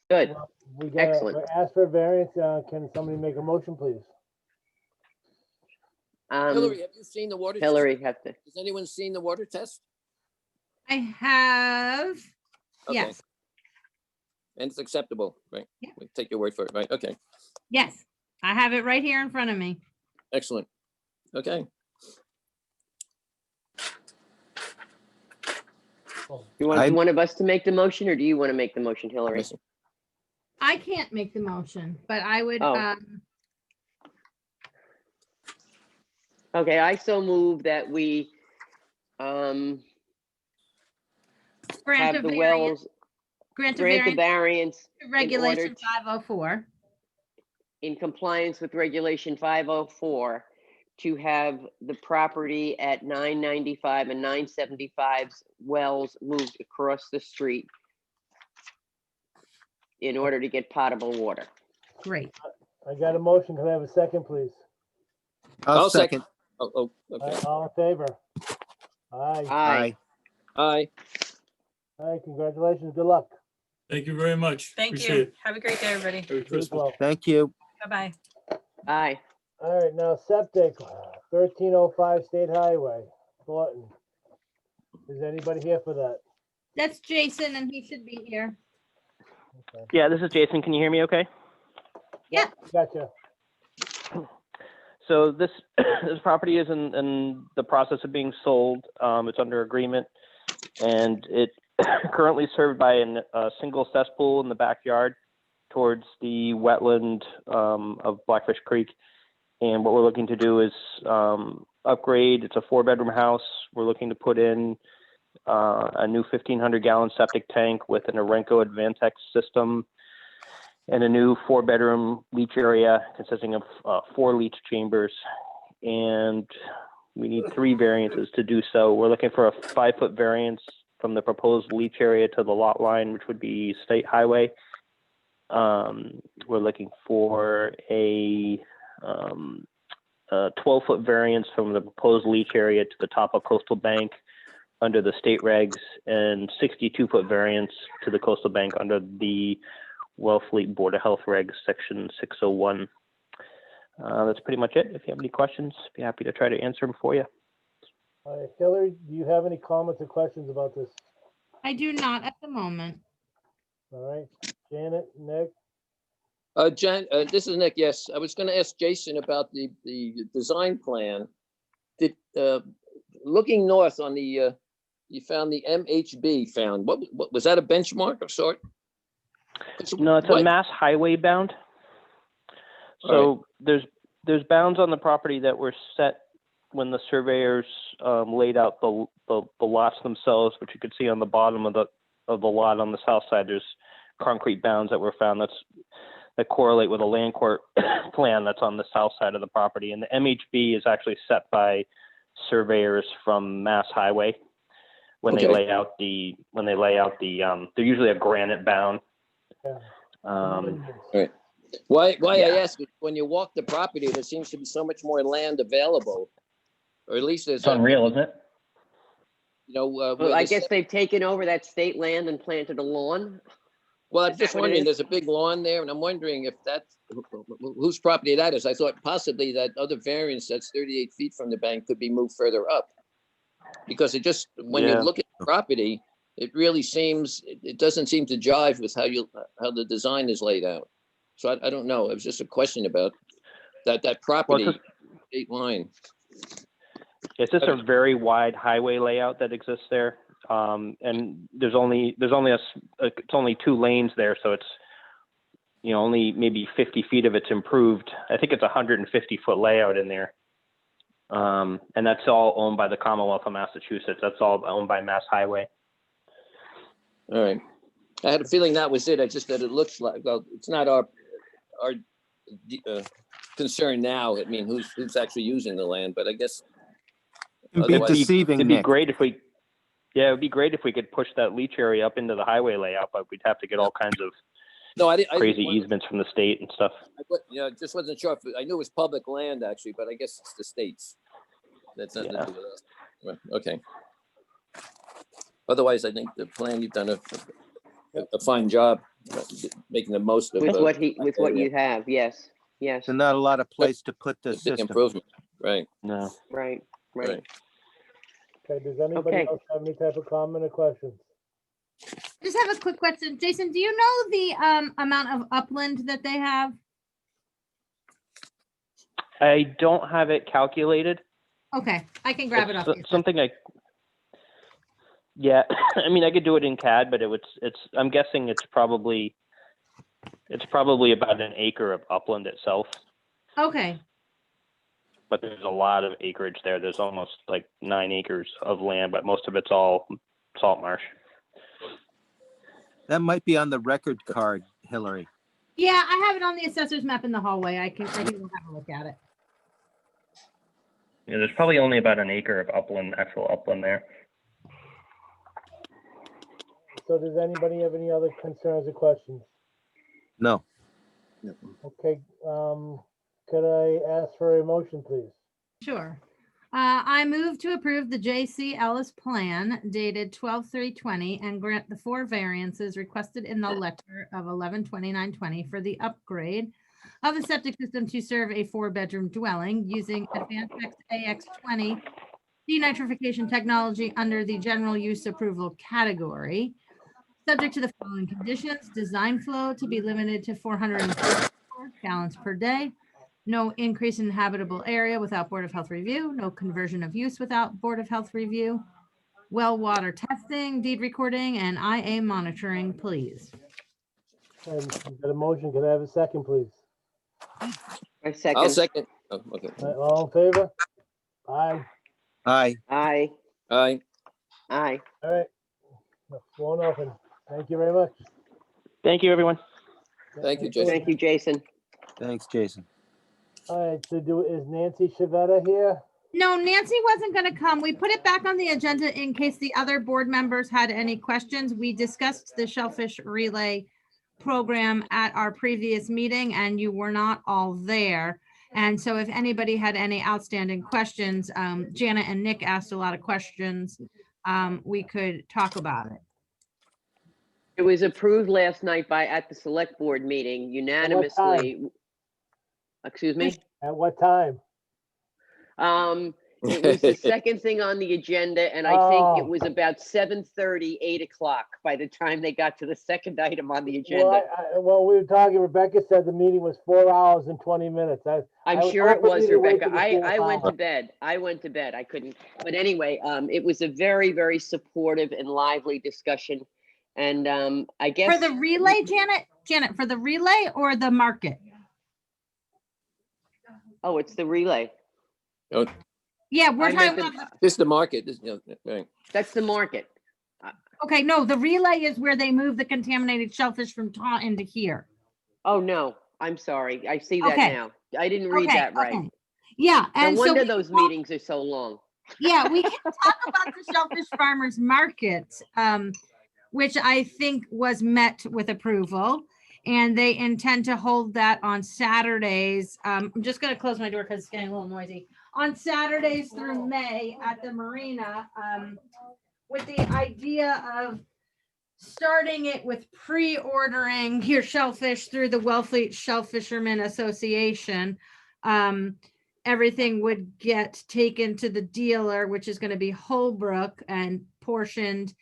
Good. Well, we Excellent. gotta ask for a variance. Can somebody make a motion, please? Hillary, have you seen the water? Hillary test? have to. Has anyone seen the water test? I have, Okay. yes, And it's acceptable, right? Yeah. We take your word for it, right? Okay, yes. I have it right here in front of me. excellent. Okay, You want I- one of us to make the motion, or do you want to make the motion, Hillary? I can't make the motion, but I would, Oh. Okay, I so move that we grant have a the variance, wells, grant a grant the variance variance to regulation to- 504. in compliance with regulation 504 to have the property at 995 and 975's wells moved across the street in order to get potable water. Great. I got a motion. Can I have a second, please? I'll second. Oh, okay. All in favor? Aye. Aye. Aye. Aye, congratulations. Good luck. Thank you very much. Thank Appreciate you. it. Have a great day, everybody. Merry You as Christmas. well. Thank you. Bye-bye. Aye. All right, now septic, 1305 State Highway, Thornton. Is anybody here for that? That's Jason and he should be here. Okay. Yeah, this is Jason. Can you hear me okay? Yeah. Gotcha. So this this property is in the process of being sold. It's under agreement, and it currently served by a single cesspool in the backyard towards the wetland of Blackfish Creek. And what we're looking to do is upgrade. It's a 4-bedroom house. We're looking to put in a new 1,500-gallon septic tank with an Orenco Advantex system and a new 4-bedroom leach area consisting of 4 leach chambers. And we need 3 variances to do so. We're looking for a 5-foot variance from the proposed leach area to the lot line, which would be state highway. We're looking for a 12-foot variance from the proposed leach area to the top of coastal bank under the state regs, and 62-foot variance to the coastal bank under the Wellfleet Board of Health regs, section 601. That's pretty much it. If you have any questions, be happy to try to answer them for you. All right, Hillary, do you have any comments or questions about this? I do not at the moment. All right, Janet, Nick, Jen, this is Nick. Yes, I was going to ask Jason about the design plan. Did looking north on the you found the MHB found what was that a benchmark of sort? No, it's a mass highway bound. So there's bounds on the property that were set when the surveyors laid out the lots themselves, which you could see on the bottom of the lot on the south side. There's concrete bounds that were found that correlate with a land court plan that's on the south side of the property. And the MHB is actually set by surveyors from Mass Highway when they lay out the they're usually a granite bound. yeah. Right. Why Yeah. I ask is when you walk the property, there seems to be so much more land available, or at least there's It's unreal, isn't it? Well, where I the guess they've taken over that state land and planted a lawn. Well, I'm Is that just what it wondering, is? there's a big lawn there, and I'm wondering if that's whose property that is. I thought possibly that other variance that's 38 feet from the bank could be moved further up. Because it just, when you Yeah. look at the property, it really seems, it doesn't seem to jive with how the design is laid out. So I don't know. It was just a question about that property, just- state line. It's just a very wide highway layout that exists there. And it's only 2 lanes there. So it's, only maybe 50 feet of it's improved. I think it's 150-foot layout in there. And that's all owned by the Commonwealth of Massachusetts. That's all owned by Mass Highway. All right. I had a feeling that was it. I just that it looks like, well, it's not our concern now. I mean, who's actually using the land, but I guess. It'd be Otherwise- deceiving, It'd be Nick. great if we, yeah, it'd be great if we could push that leach area up into the highway layout, but we'd have to get all kinds of No, I didn't. crazy easements from the state and stuff. Just wasn't sure. I knew it was public land actually, but I guess it's the states. That's nothing to do with us. Well, okay. Otherwise, I think the plan, you've done a fine job. making the most of with a with what area. you have, yes, yes, There's not a lot of place to put the big system. improvement, right? No. right, Right. right. Okay, does anybody Okay. else have any type of comment or questions? Just have a quick question. Jason, do you know the amount of upland that they have? I don't have it calculated. Okay, I can grab it It's off. your- something yeah, I mean, I could do it in CAD, but I'm guessing it's probably about an acre of upland itself, Okay, but there's a lot of acreage there. There's almost like 9 acres of land, but most of it's all salt marsh. That might be on the record card, Hillary. yeah, I have it on the assessor's map in the hallway. I can go have a look at it. Yeah, there's probably only about an acre of upland, actual upland there. So does anybody have any other concerns or questions? No. Okay, could I ask for a motion, please? Sure. I move to approve the J.C. Ellis plan dated 12/3/20 and grant the 4 variances requested in the letter of 11/29/20 for the upgrade of the septic system to serve a 4-bedroom dwelling using Advanced AX20 denitrification technology under the general use approval category. Subject to the following conditions: design flow to be limited to 404 gallons per day. No increase in habitable area without Board of Health review. No conversion of use without Board of Health review. Well water testing, deed recording, and IA monitoring, please. And you got a motion, can I have a second, please? I I'll second. second. Oh, okay. All in favor? Aye, Aye. Aye, Aye. aye. all right. 4-0. Thank you very much. Thank you, everyone. Thank you, Jason. Thank you, Jason. Thanks, Jason. All right, is Nancy Shavetta here? No, Nancy wasn't going to come. We put it back on the agenda in case the other board members had any questions. We discussed the Shellfish Relay program at our previous meeting and you were not all there. And so if anybody had any outstanding questions, Janet and Nick asked a lot of questions. We could talk about it. It was approved last night at the select board meeting unanimously. Excuse me? At what time? It was the second thing on the agenda, and I think it Oh. was about 7:30, 8 o'clock by the time they got to the second item on the Well, agenda. well, we were talking, Rebecca said the meeting was 4 hours and 20 minutes. I I'm was sure it hoping was, you to wait Rebecca. till the I fourth went to hour. bed. I went to bed. I couldn't. But anyway, it was a very, very supportive and lively discussion. And I guess. For the relay, Janet, for the relay or the market? Oh, it's the relay. Yeah, we're I talking meant about, This is the market. This, right. That's the market. okay, no, the relay is where they move the contaminated shellfish from Taunton to here. Oh, no, I'm sorry. I see that Okay. now. I didn't read Okay, that right. okay. Yeah, No and so wonder we those can talk- meetings are so long. Yeah, we can talk about the Shellfish Farmers Market, which I think was met with approval. And they intend to hold that on Saturdays. I'm just gonna close my door because it's getting a little noisy. On Saturdays through May at the marina, with the idea of starting it with pre-ordering your shellfish through the Wellfleet Shellfishermen Association. Everything would get taken to the dealer, which is going to be Holbrook, and portioned,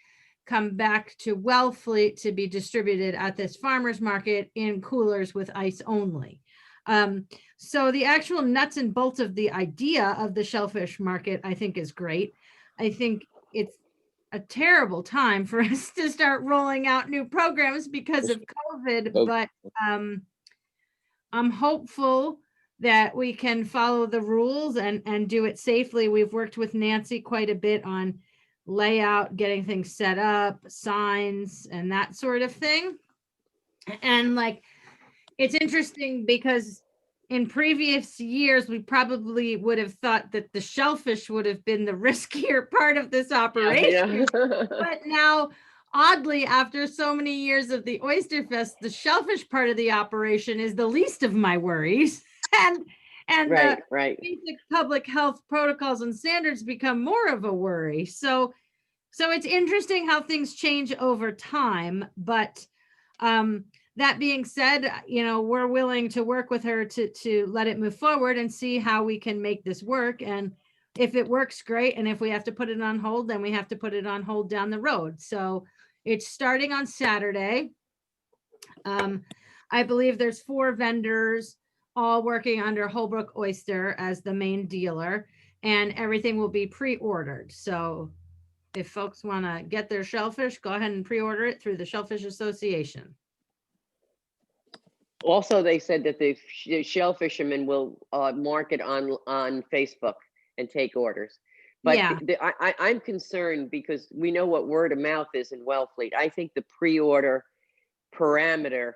come back to Wellfleet to be distributed at this farmer's market in coolers with ice only. So the actual nuts and bolts of the idea of the shellfish market, I think, is great. I think it's a terrible time for us to start rolling out new programs because of COVID, but I'm hopeful that we can follow the rules and do it safely. We've worked with Nancy quite a bit on layout, getting things set up, signs, and that sort of thing. And like, it's interesting because in previous years, we probably would have thought that the shellfish would have been the riskier part of this operation. But now, oddly, after so many years of the Oyster Fest, the shellfish part of the operation is the least of my worries. And Right, the right. basic public health protocols and standards become more of a worry. So it's interesting how things change over time, but That being said, we're willing to work with her to let it move forward and see how we can make this work. And if it works, great. And if we have to put it on hold, then we have to put it on hold down the road. So it's starting on Saturday. I believe there's 4 vendors all working under Holbrook Oyster as the main dealer, and everything will be pre-ordered. So if folks want to get their shellfish, go ahead and pre-order it through the Shellfish Association. Also, they said that the shell fishermen will mark it on Facebook and take orders. But Yeah. I'm concerned because we know what word of mouth is in Wellfleet. I think the pre-order parameter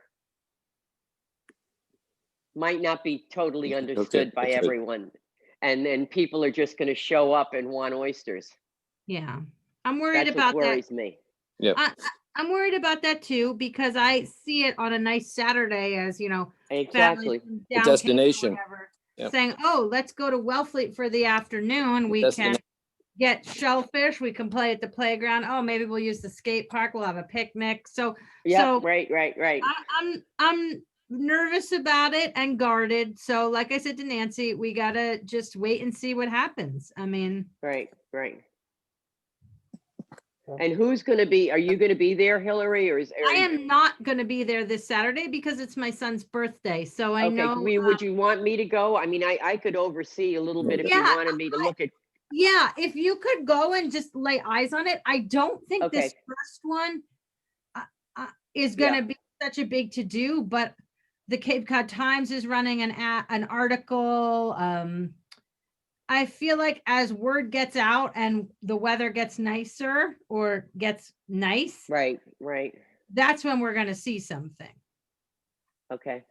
might not be totally understood by okay. everyone. And then people are just going to show up and want oysters. Yeah. I'm worried That's about what that. worries me. Yeah. I'm worried about that too, because I see it on a nice Saturday as, Exactly. families from A down Cape or destination. whatever, Yep. saying, oh, let's go to Wellfleet for the afternoon. We can get shellfish. We can play at the playground. Oh, maybe we'll use the skate park. We'll have a picnic. So, Yeah, right. I'm nervous about it and guarded. So like I said to Nancy, we got to just wait and see what happens. I mean, Right. And who's going to be, are you going to be there, Hillary, or is I am not going to be there this Saturday because it's my son's birthday. So I know. Would you want me to go? I mean, I could oversee a little bit if you wanted me to look at. Yeah, if you could go and just lay eyes on it. I don't think this first one is going to be such a big to do, but the Cape Cod Times is running an article. I feel like as word gets out and the weather gets nicer or gets nice, Right. that's when we're going to see something. Okay.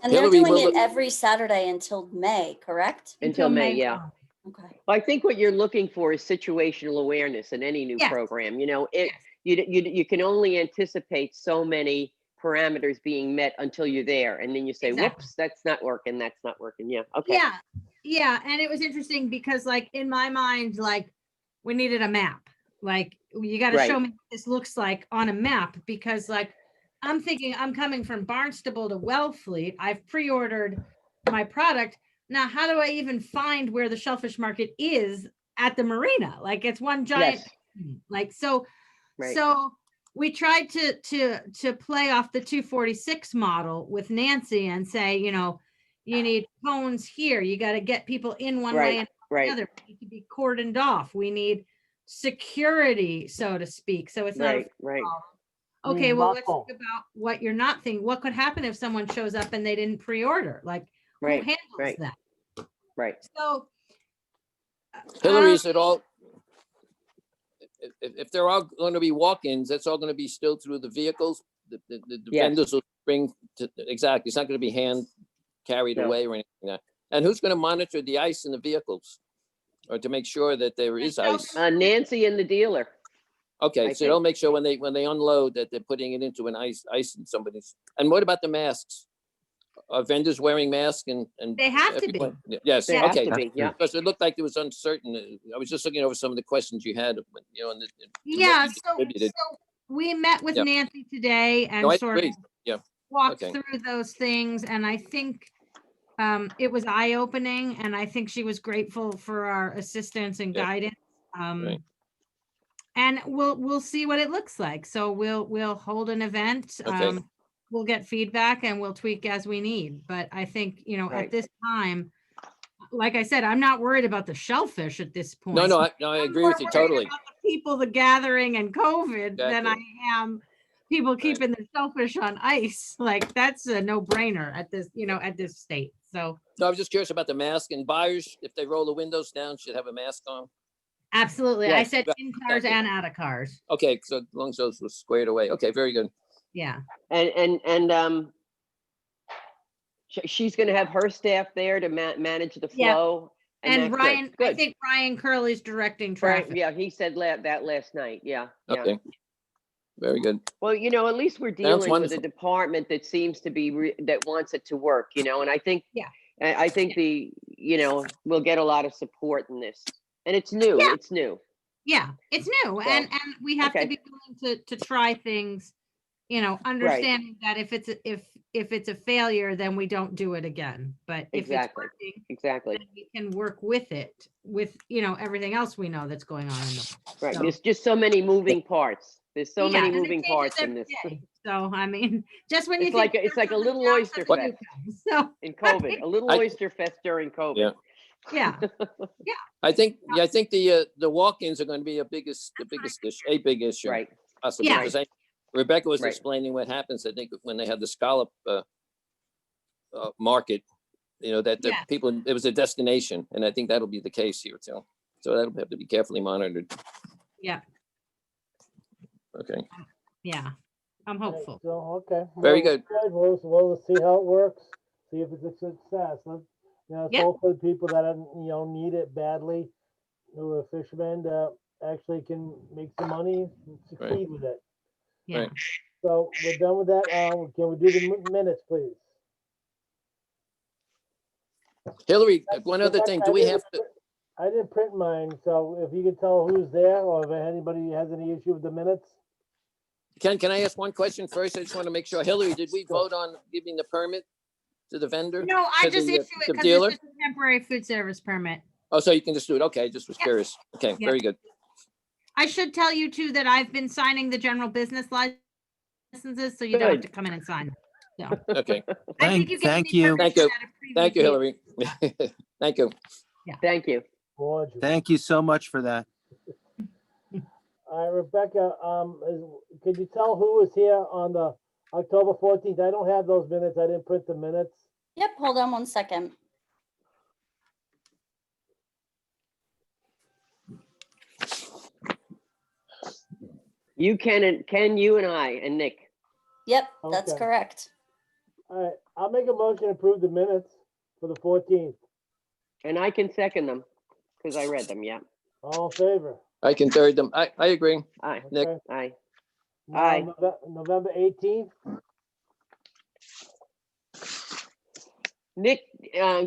And Hillary, they're doing it every Saturday until May, correct? Until May, yeah. Okay. Well, I think what you're looking for is situational awareness in any new program. You can only anticipate so many parameters being met until you're there, and then you say, whoops, that's not working. Yeah. Okay. Yeah. And it was interesting because like in my mind, like we needed a map. Like you got to show me what this looks like on a map, because like I'm thinking I'm coming from Barnstable to Wellfleet. I've pre-ordered my product. Now, how do I even find where the shellfish market is at the marina? Like it's one giant, like, so we tried to play off the 246 model with Nancy and say, you need cones here. You got to get people in one way and the other. We need to be cordoned off. We need security, so to speak. So it's not a problem. Okay, well, let's think about what you're not thinking. What could happen if someone shows up and they didn't pre-order? Like, who handles that? Right. So, Hillary, is it all? If they're all going to be walk-ins, that's all going to be still through the vehicles. The vendors will bring exactly. It's not going to be hand carried away or anything like that. And who's going to monitor the ice in the vehicles, or to make sure that there is ice? Nancy and the dealer. Okay, so they'll make sure when they unload that they're putting it into an ice in somebody's. And what about the masks? Are vendors wearing masks and they have to be? Yes. They Okay. have to be, yeah. Because it looked like it was uncertain. I was just looking over some of the questions you had. So we met with Nancy today and walked through those things, and I think it was eye-opening, and I think she was grateful for our assistance and guidance. And we'll see what it looks like. So we'll hold an event. We'll get feedback and we'll tweak as we need. But I think, at this time, like I said, I'm not worried about the shellfish at this point. No, I agree with you totally. About the people, the gathering and COVID than I am people keeping their shellfish on ice. Like that's a no-brainer at this, at this state. So no, I was just curious about the mask, and buyers, if they roll the windows down, should have a mask on. Absolutely. Yes. I said in cars and out of cars. Okay, so as long as those were squared away. Okay, very good. Yeah. And she's going to have her staff there to manage the flow. Yeah. And Ryan, good. I think Ryan Curley's directing traffic. Yeah, he said that last night. Yeah. Okay. Very good. Well, at least we're dealing with a department that seems to be that wants it to work. And I think we'll get a lot of support in this. And it's new. Yeah. It's new. Yeah, it's new. So, and we have to be willing to try things understanding that if it's a failure, then we don't do it again. But if it's Exactly. working, Exactly. then we can work with it, with, everything else we know that's going on in the. Right. So- There's just so many moving parts. There's so Yeah, many and it moving changes parts in every this. day. So, I mean, just when you It's think. like it's like a little else, oyster something new fest comes. So, in COVID, a little I- oyster fest during COVID. Yeah. yeah, I think the walk-ins are going to be the biggest issue, a big issue. Right. Possibly, Yeah. because Rebecca was Right. explaining what happens, I think, when they have the scallop market, that the Yeah. people, it was a destination, and I think that'll be the case here too. So that'll have to be carefully monitored. yeah, Okay, yeah. I'm Right, hopeful. So, okay. Very Well, good. We'll see how it works, see if it's a success. It's Yep. all for the people that, need it badly, who are fishermen, actually can make some money and succeed with it. Yeah. Right. So we're done with that. Can we do the minutes, please? Hillary, one other Rebecca, thing, do we have to, I didn't print mine, so if you could tell who's there, or if anybody has any issue with the minutes? can I ask one question first? I just want to make sure. Hillary, did we vote on giving the permit to the vendor? No, I To just the, issue it the because dealer? it's just a temporary food service permit. Oh, so you can just do it. Okay, just was Yeah. curious. Okay, Yeah. very good. I should tell you too that I've been signing the general business licenses, so you don't have Good. to come in and sign. them. So Okay, I think you gave Thank me you. Thank permission you. at a previous thank you, meeting. Hillary. Thank you. Thank you. Gorgeous. Thank you so much for that. All right, Rebecca, could you tell who was here on the October 14th? I don't have those minutes. I didn't print the minutes. Yep, hold on one second. You Ken, you and I and Nick. Yep, that's Okay. correct. All right, I'll make a motion to approve the minutes for the 14th. And I can second them because I read them. Yeah. All in favor? I can third them. I agree. Aye. Nick. Okay. Aye. Now, Aye. November 18th? Nick,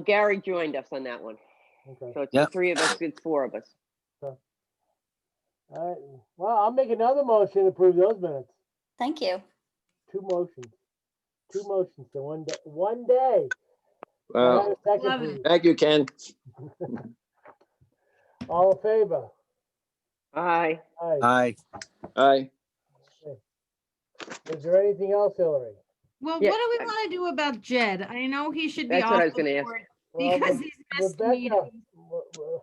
Gary joined us on that one. Okay. So it's Yep. the three of us. It's four of us. All right, well, I'll make another motion to approve those minutes. Thank you. Two motions in one day. Can I Wow. have a second, Love it. please? Thank you, Ken. All in favor? Aye. Aye. Aye. Aye. Is there anything else, Hillary? Well, Yeah, what do we want to do about Jed? I know he should be That's off what I was the gonna ask. board Well, because he's missed Rebecca, meetings.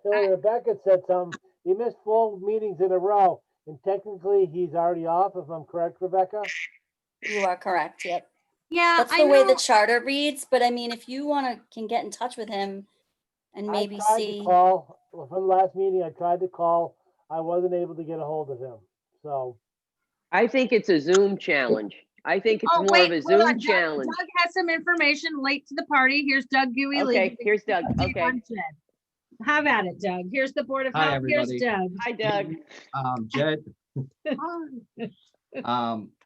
Hillary, Rebecca said something. He missed 4 meetings in a row, and technically he's already off, if I'm correct, Rebecca? You are correct. Yep. Yeah, That's I the way know. the charter reads, but I mean, if you can get in touch with him and maybe I tried to see. call, from the last meeting, I tried to call. I wasn't able to get a hold of him, so. I think it's a Zoom challenge. I think it's Oh, more wait, of a hold on. Zoom Doug challenge. has some information late to the party. Here's Doug Dewey. Okay, here's Doug. Okay. Have at it, Doug. Here's the Board of Hi, Health. Here's everybody. Doug. Hi, Doug. Jed,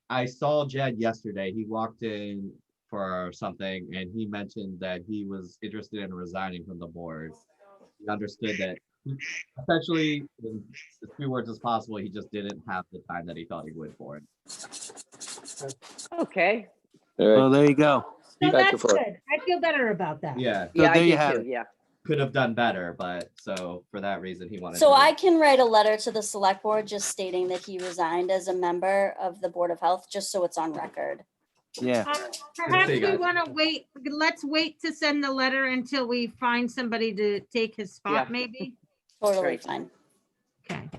I saw Jed yesterday. He walked in for something and he mentioned that he was interested in resigning from the board. He understood that essentially, in as few words as possible, he just didn't have the time that he thought he would for it. Okay. All right. Well, there you go. So Back that's and forth. good. I feel better about that. Yeah, Yeah, I there you did have too. it. Yeah. could have done better, but so for that reason, he wanted So to. I can write a letter to the select board just stating that he resigned as a member of the Board of Health, just so it's on record. Yeah. Perhaps see, we guys. want to wait. Let's wait to send the letter until we find somebody to take his spot, Yeah. maybe. Totally Right. fine. Okay.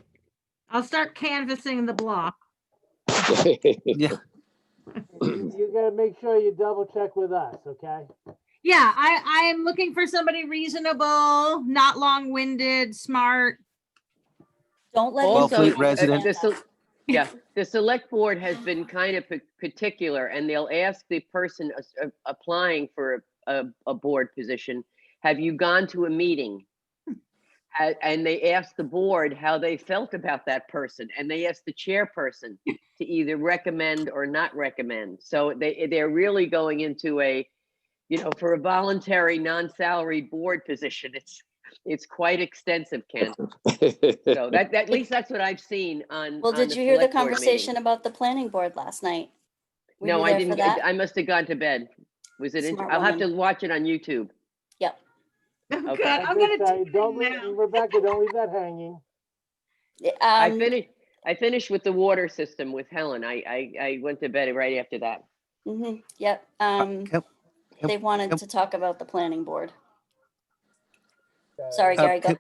I'll start canvassing the block. Yeah. You gotta make sure you double check with us, okay? Yeah, I am looking for somebody reasonable, not long-winded, smart. Don't let Also, Wellfleet him. resident. Yeah, the select board has been kind of particular, and they'll ask the person applying for a board position, have you gone to a meeting? And they asked the board how they felt about that person, and they asked the chairperson to either recommend or not recommend. So they're really going into a, for a voluntary, non-salaried board position, it's quite extensive, Ken. So that at least that's what I've seen on. Well, on did you hear the select board conversation meetings. about the planning board last night? Were No, you I there didn't. for that? I must have gone to bed. Was it? Smart I'll have to woman. watch it on YouTube. Yep. Oh, Okay. God, I'm Okay, gonna sorry, do don't it leave, now. Rebecca, don't leave that hanging. I Um, finished. I finished with the water system with Helen. I went to bed right after that. yep. Can- They wanted can- to talk about the planning board. Okay. Sorry, Gary, go.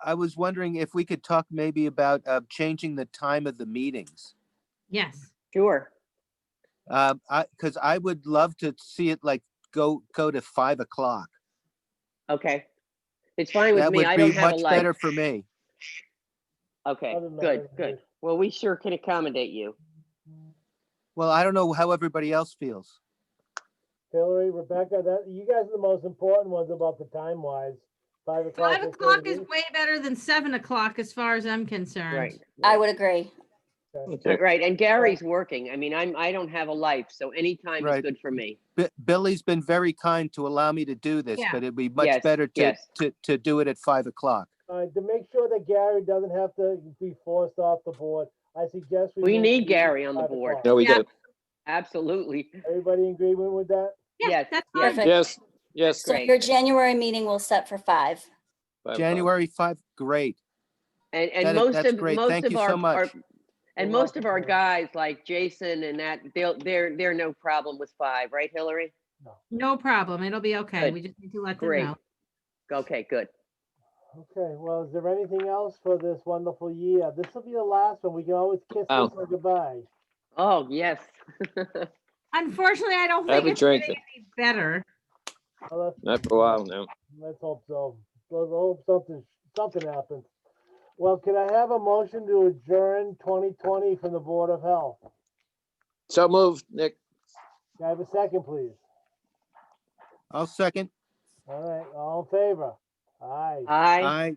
I was wondering if we could talk maybe about changing the time of the meetings. Yes. Sure. Because I would love to see it like go to 5 o'clock. Okay. It's fine with That me. would I be don't have a much life. better for me. Okay. Doesn't Good. matter to Good. me. Well, we sure can accommodate you. Well, I don't know how everybody else feels. Hillary, Rebecca, that, you guys are the most important ones about the time wise. 5 o'clock. 5 okay o'clock with is you? way better than 7 o'clock as far as I'm concerned. Right. I would agree. Okay. Right. And Gary's working. I mean, I don't have a life, so any time is Right. good for me. Billy's been very kind to allow me to do this, Yeah. but it'd be much Yes, better yes. to do it at 5 o'clock. To make sure that Gary doesn't have to be forced off the board, I suggest We move need to Gary on the 5 board. o'clock. No, we Yeah. do. Absolutely. Everybody in agreement with that? Yeah, Yes, that's yes. fine. Perfect. Yes, yes. So Great. your January meeting will set for 5. 5 o'clock. January 5, great. And most That's of great. most Thank of you so our much. and You're most of our welcome, guys like Jason and that they're no problem with 5, right, Hillary? No problem. It'll be okay. Good. We just need to let them Great. know. Okay, good. Okay, well, is there anything else for this wonderful year? This will be the last one. We can always kiss Oh. this one goodbye. Oh, yes. Unfortunately, I don't Have think a it's gonna drink. get any better. Well, Not for a while now. let's hope so. Let's hope something happens. Well, can I have a motion to adjourn 2020 from the Board of Health? So moved, Nick. Can I have a second, please? I'll second. All right, all in favor? Aye. Aye. I